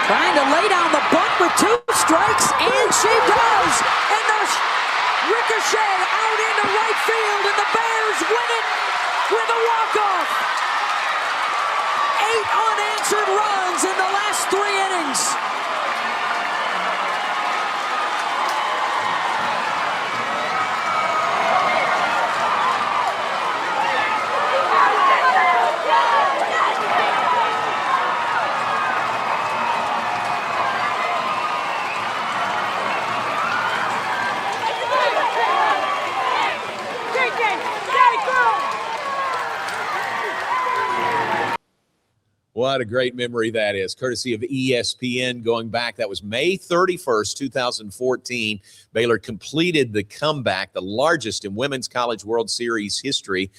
Trying to lay down the bunt with 2 strikes, and she does. And the ricochet out into right field, and the Bears win it with a walk-off. 8 unanswered runs in the last 3 innings. What a great memory that is, courtesy of ESPN going back. That was May 31st, 2014. Baylor completed the comeback, the largest in Women's College World Series history,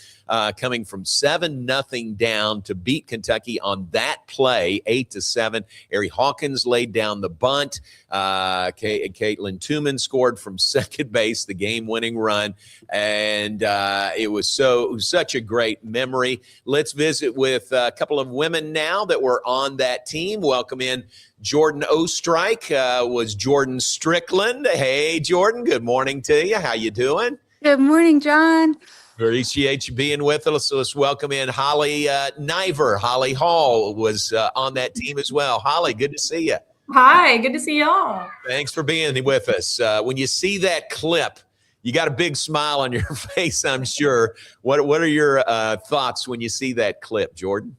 coming from 7-0 down to beat Kentucky on that play, 8-7. Ari Hawkins laid down the bunt. Caitlin Tooman scored from second base, the game-winning run. And it was such a great memory. Let's visit with a couple of women now that were on that team. Welcome in Jordan Oestreich, was Jordan Strickland. Hey, Jordan, good morning to you. How you doing? Good morning, John. Appreciate you being with us. So let's welcome in Holl Najvar. Holly Hall was on that team as well. Holly, good to see you. Hi, good to see y'all. Thanks for being with us. When you see that clip, you got a big smile on your face, I'm sure. What are your thoughts when you see that clip, Jordan?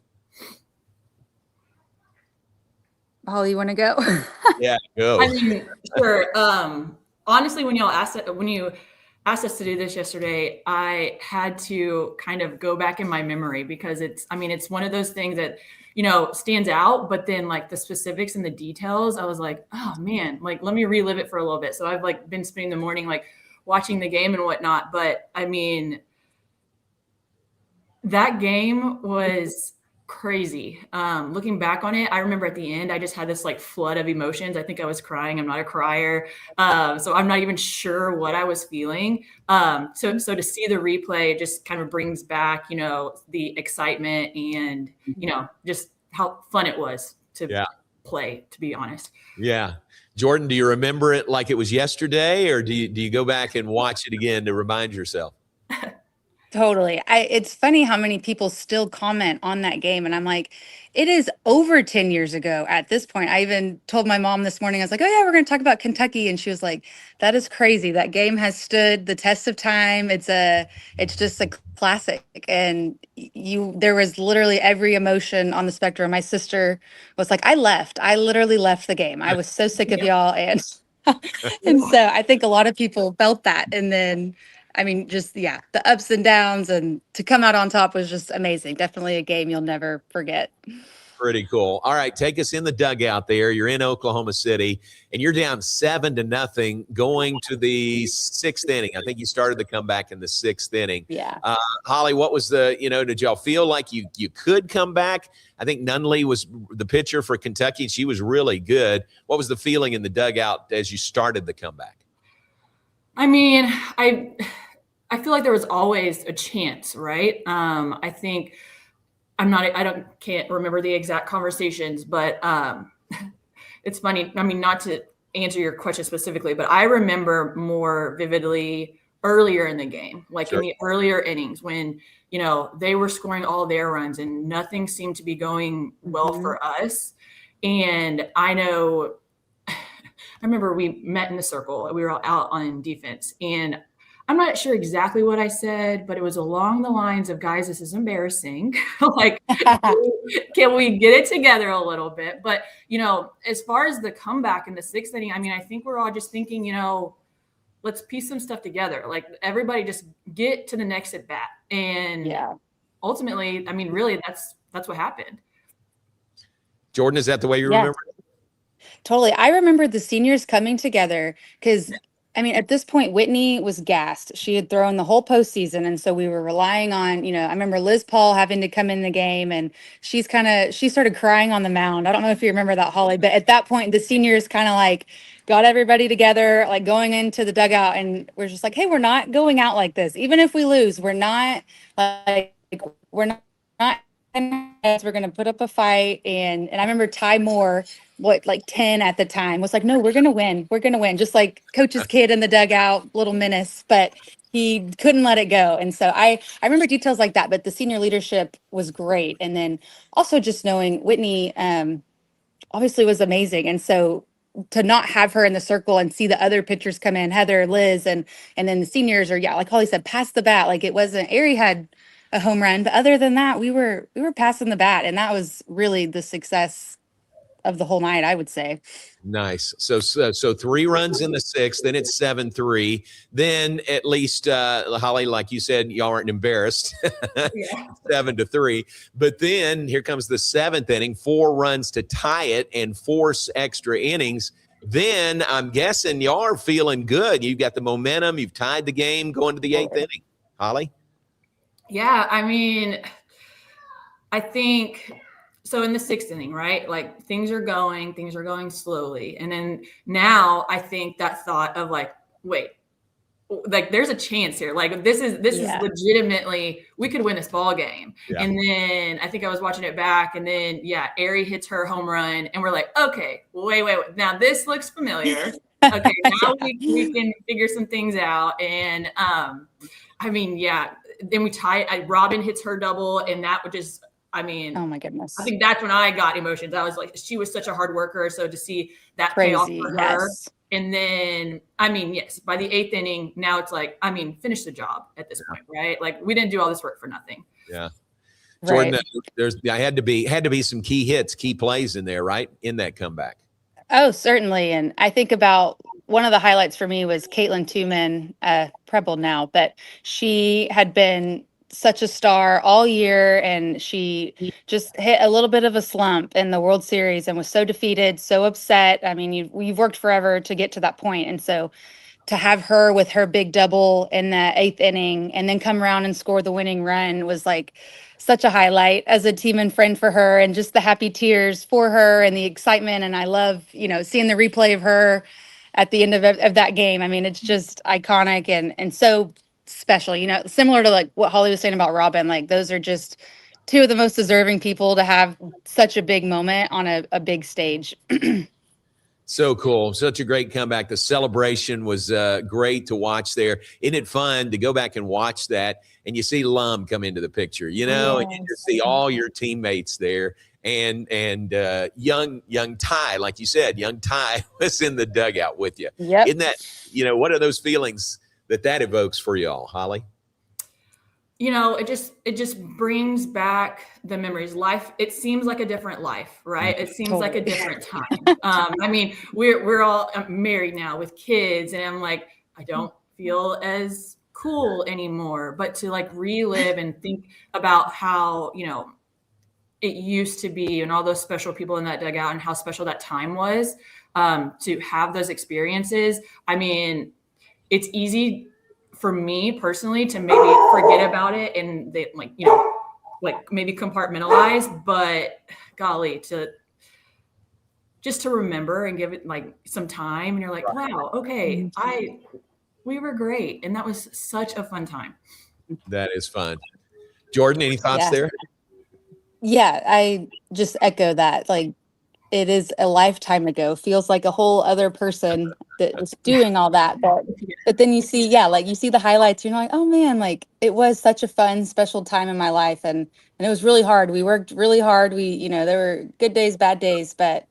Holly, you want to go? Yeah, go. I mean, sure. Honestly, when you asked us to do this yesterday, I had to kind of go back in my memory because it's one of those things that, stands out, but then like the specifics and the details, I was like, oh man, like, let me relive it for a little bit. So I've like been spending the morning, like watching the game and whatnot. But I mean, that game was crazy. Looking back on it, I remember at the end, I just had this like flood of emotions. I think I was crying. I'm not a crier. So I'm not even sure what I was feeling. So to see the replay just kind of brings back, the excitement and, just how fun it was to play, to be honest. Yeah. Jordan, do you remember it like it was yesterday, or do you go back and watch it again to remind yourself? Totally. It's funny how many people still comment on that game. And I'm like, it is over 10 years ago at this point. I even told my mom this morning, I was like, oh yeah, we're going to talk about Kentucky. And she was like, that is crazy. That game has stood the test of time. It's just a classic. And there was literally every emotion on the spectrum. My sister was like, I literally left the game. I was so sick of y'all. And so I think a lot of people felt that. And then, the ups and downs, and to come out on top was just amazing. Definitely a game you'll never forget. Pretty cool. All right, take us in the dugout there. You're in Oklahoma City, and you're down 7-0 going to the 6th inning. I think you started the comeback in the 6th inning. Yeah. Holly, what was did y'all feel like you could come back? I think Nunley was the pitcher for Kentucky, and she was really good. What was the feeling in the dugout as you started the comeback? I mean, I feel like there was always a chance, right? I think can't remember the exact conversations, but it's funny. I mean, not to answer your question specifically, but I remember more vividly earlier in the game, like in the earlier innings when, they were scoring all their runs and nothing seemed to be going well for us. And I remember we met in the circle. We were all out on defense, and I'm not sure exactly what I said, but it was along the lines of, guys, this is embarrassing. Like, can we get it together a little bit? But, as far as the comeback in the 6th inning, I think we're all just thinking, let's piece some stuff together. Like, everybody just get to the next at bat. And ultimately, really that's what happened. Jordan, is that the way you remember it? Totally. I remember the seniors coming together because, at this point, Whitney was gassed. She had thrown the whole postseason. And so we were relying on, I remember Liz Paul having to come in the game, and she started crying on the mound. I don't know if you remember that, Holly, but at that point, the seniors kind of like got everybody together, like going into the dugout, and we're just like, hey, we're not going out like this. Even if we lose, we're not we're not we're going to put up a fight. And I remember Ty Moore like 10 at the time, was like, no, we're going to win. We're going to win. Just like coach's kid in the dugout, little menace, but he couldn't let it go. And so I remember details like that, but the senior leadership was great. And then also just knowing Whitney, obviously was amazing. And so to not have her in the circle and see the other pitchers come in, Heather, Liz, and then the seniors, or like Holly said, pass the bat. Like it wasn't, Ari had a home run, but other than that, we were passing the bat. And that was really the success of the whole night, I would say. Nice. So 3 runs in the 6th, then it's 7-3. Then at least Holly, like you said, y'all aren't embarrassed. 7-3. But then here comes the 7th inning, 4 runs to tie it and force extra innings. Then I'm guessing y'all are feeling good. You've got the momentum. You've tied the game going to the 8th inning. Holly? Yeah, I mean, I think so in the 6th inning, right? Like things are going slowly. And then now I think that thought of like, wait, like there's a chance here. Like this is legitimately, we could win this ball game. Yeah. And then I think I was watching it back, and then Ari hits her home run, and we're like, okay, wait. Now this looks familiar. Okay, now we can figure some things out. And I mean, then we tie. Robin hits her double, and that would just. I mean, oh my goodness. I think that's when I got emotions. I was like, she was such a hard worker. So to see that pay off for her. And then, I mean, yes, by the 8th inning, now it's like, I mean, finish the job at this point, right? Like we didn't do all this work for nothing. Yeah. Jordan, there's had to be some key hits, key plays in there, right? In that comeback. Oh, certainly. And I think about one of the highlights for me was Caitlin Tooman, Preble now, but she had been such a star all year, and she just hit a little bit of a slump in the World Series and was so defeated, so upset. I mean, you've worked forever to get to that point. And so to have her with her big double in the 8th inning and then come around and score the winning run was like such a highlight as a team and friend for her, and just the happy tears for her and the excitement. And I love, seeing the replay of her at the end of that game. I mean, it's just iconic and so special, similar to like what Holly was saying about Robin. Like those are just 2 of the most deserving people to have such a big moment on a big stage. So cool. Such a great comeback. The celebration was great to watch there. Isn't it fun to go back and watch that, and you see Lum come into the picture, and you just see all your teammates there, and young Ty, like you said, young Ty was in the dugout with you. Yep. Isn't that, what are those feelings that evokes for y'all, Holly? It just brings back the memories. Life, it seems like a different life, right? It seems like a different time. I mean, we're all married now with kids, and I'm like, I don't feel as cool anymore. But to like relive and think about how, it used to be, and all those special people in that dugout, and how special that time was, to have those experiences. I mean, it's easy for me personally to maybe forget about it and they maybe compartmentalize, but golly, to remember and give it like some time, and you're like, wow, okay, we were great. And that was such a fun time. That is fun. Jordan, any thoughts there? Yeah, I just echo that. Like, it is a lifetime ago. Feels like a whole other person that was doing all that. But then you see, you see the highlights. You're like, oh man, like it was such a fun, special time in my life, and it was really hard. We worked really hard. We, there were good days, bad days, but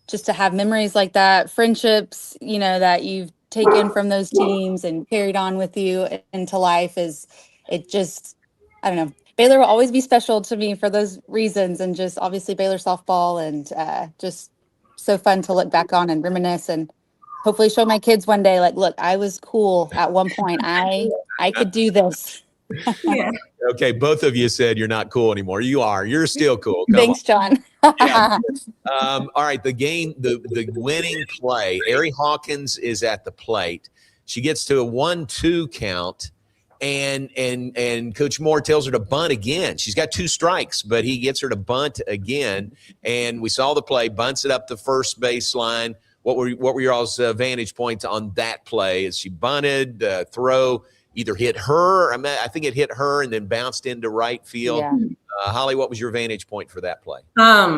just to have memories like that, friendships, that you've taken from those teams and carried on with you into life I don't know. Baylor will always be special to me for those reasons, and just obviously Baylor softball, and just so fun to look back on and reminisce, and hopefully show my kids one day, like, look, I was cool at one point. I could do this. Yeah. Okay, both of you said you're not cool anymore. You are. You're still cool. Thanks, John. All right, the game, the winning play. Ari Hawkins is at the plate. She gets to a 1-2 count. And Coach Moore tells her to bunt again. She's got 2 strikes, but he gets her to bunt again. And we saw the play, bunts it up the first baseline. What were your all's vantage points on that play? As she bunted, throw either hit her. I think it hit her and then bounced into right field. Holly, what was your vantage point for that play? I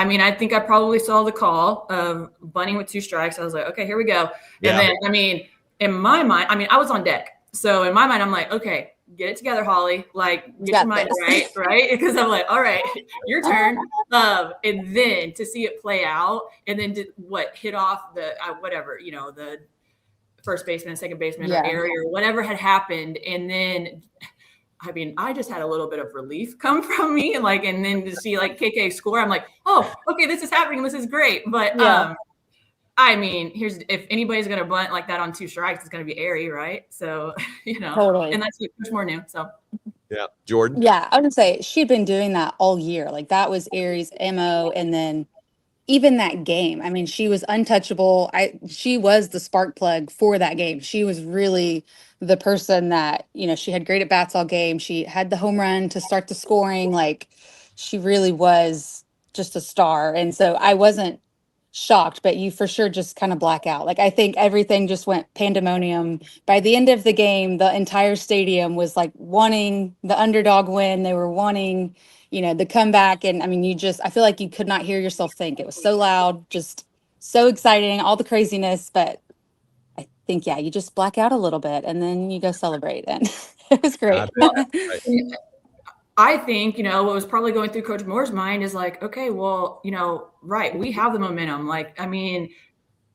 mean, I think I probably saw the call of bunting with 2 strikes. I was like, okay, here we go. And then, I mean, in my mind, I mean, I was on deck. So in my mind, I'm like, okay, get it together, Holly. Like, get your mind right? Because I'm like, all right, your turn. And then to see it play out, and then hit off the whatever, the first baseman, second baseman, or area, or whatever had happened, and then. I mean, I just had a little bit of relief come from me, and then to see KK score, I'm like, oh, okay, this is happening. This is great. But I mean, if anybody's gonna bunt like that on 2 strikes, it's gonna be Aerie, right? So totally. And that's much more new. So yeah, Jordan. Yeah, I would say she'd been doing that all year. Like that was Aerie's MO, and then even that game, I mean, she was untouchable. She was the spark plug for that game. She was really the person that, she had great at bats all game. She had the home run to start the scoring. Like she really was just a star. And so I wasn't shocked, but you for sure just kind of black out. Like I think everything just went pandemonium. By the end of the game, the entire stadium was like wanting the underdog win. They were wanting the comeback. And I mean, I feel like you could not hear yourself think. It was so loud, just so exciting, all the craziness. But I think, you just black out a little bit and then you go celebrate. And it was great. I think, what was probably going through Coach Moore's mind is like, okay, well, right, we have the momentum. Like, I mean,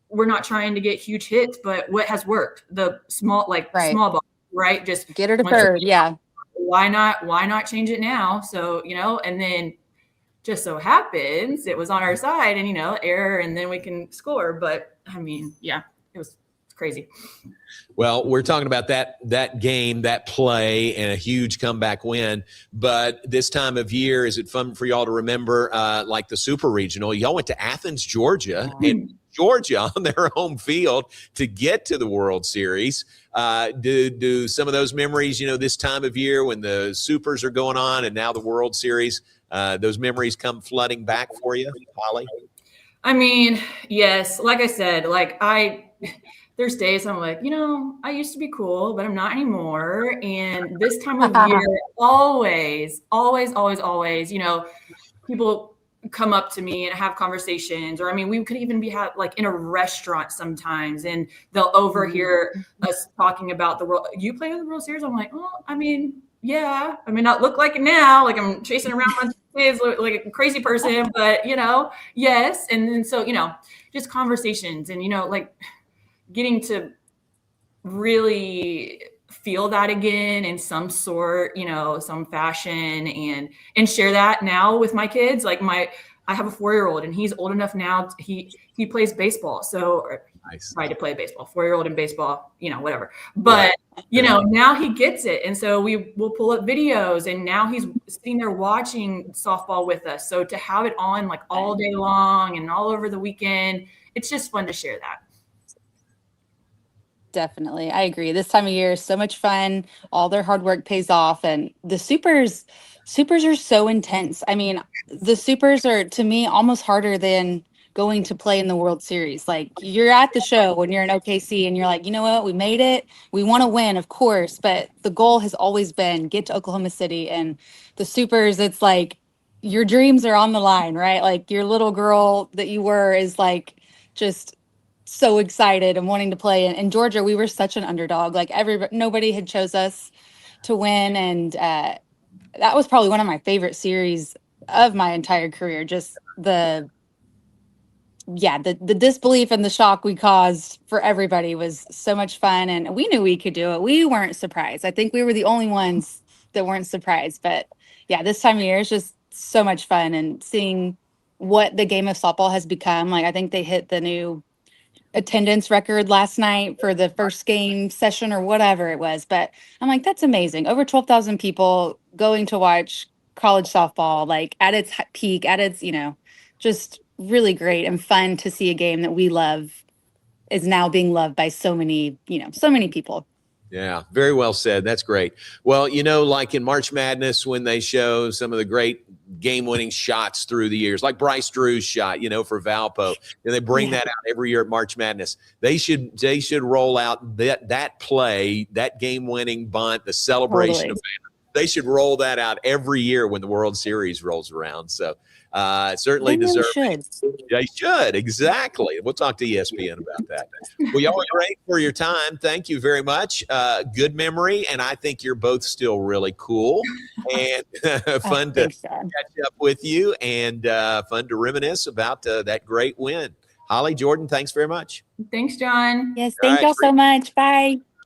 we're not trying to get huge hits, but what has worked? The small small ball, right? Just get her to third. Yeah. Why not change it now? So, and then just so happens it was on our side and, error, and then we can score. But I mean, it was crazy. Well, we're talking about that game, that play, and a huge comeback win. But this time of year, is it fun for y'all to remember, like the Super Regional? Y'all went to Athens, Georgia, and Georgia on their home field to get to the World Series. Do some of those memories, this time of year when the Supers are going on and now the World Series, those memories come flooding back for you, Holly? I mean, yes. Like I said, there's days I'm like, I used to be cool, but I'm not anymore. And this time of year, always, people come up to me and have conversations, or I mean, we could even be in a restaurant sometimes, and they'll overhear us talking about the world. You play in the World Series? I'm like, oh, I mean, yeah. I mean, not look like it now. Like I'm chasing around my kids like a crazy person, but yes. And then so just conversations, and getting to really feel that again in some sort, some fashion, and share that now with my kids. Like I have a 4-year-old, and he's old enough now. He plays baseball. So nice. Tried to play baseball, 4-year-old in baseball, whatever. But, now he gets it. And so we will pull up videos, and now he's sitting there watching softball with us. So to have it on all day long and all over the weekend, it's just fun to share that. Definitely. I agree. This time of year is so much fun. All their hard work pays off. And the supers are so intense. I mean, the supers are, to me, almost harder than going to play in the World Series. Like you're at the show when you're in OKC and you're like, you know what, we made it. We want to win, of course. But the goal has always been get to Oklahoma City. And the supers, it's like your dreams are on the line, right? Like your little girl that you were is like just so excited and wanting to play. In Georgia, we were such an underdog. Like nobody had chose us to win, and that was probably one of my favorite series of my entire career. Just the disbelief and the shock we caused for everybody was so much fun, and we knew we could do it. We weren't surprised. I think we were the only ones that weren't surprised. But this time of year is just so much fun, and seeing what the game of softball has become. Like I think they hit the new attendance record last night for the first game session or whatever it was. But I'm like, that's amazing. Over 12,000 people going to watch college softball, like at its peak, at its, just really great and fun to see a game that we love is now being loved by so many, so many people. Yeah, very well said. That's great. Well, like in March Madness, when they show some of the great game-winning shots through the years, like Bryce Drew's shot, for Valpo, and they bring that out every year at March Madness. They should roll out that play, that game-winning bunt, the celebration of They should roll that out every year when the World Series rolls around. So certainly They really deserve. They should, exactly. We'll talk to ESPN about that. Well, y'all are great for your time. Thank you very much. Good memory, and I think you're both still really cool and fun to catch up with you, and fun to reminisce about that great win. Holly, Jordan, thanks very much. Thanks, John. Yes, thank y'all so much. Bye.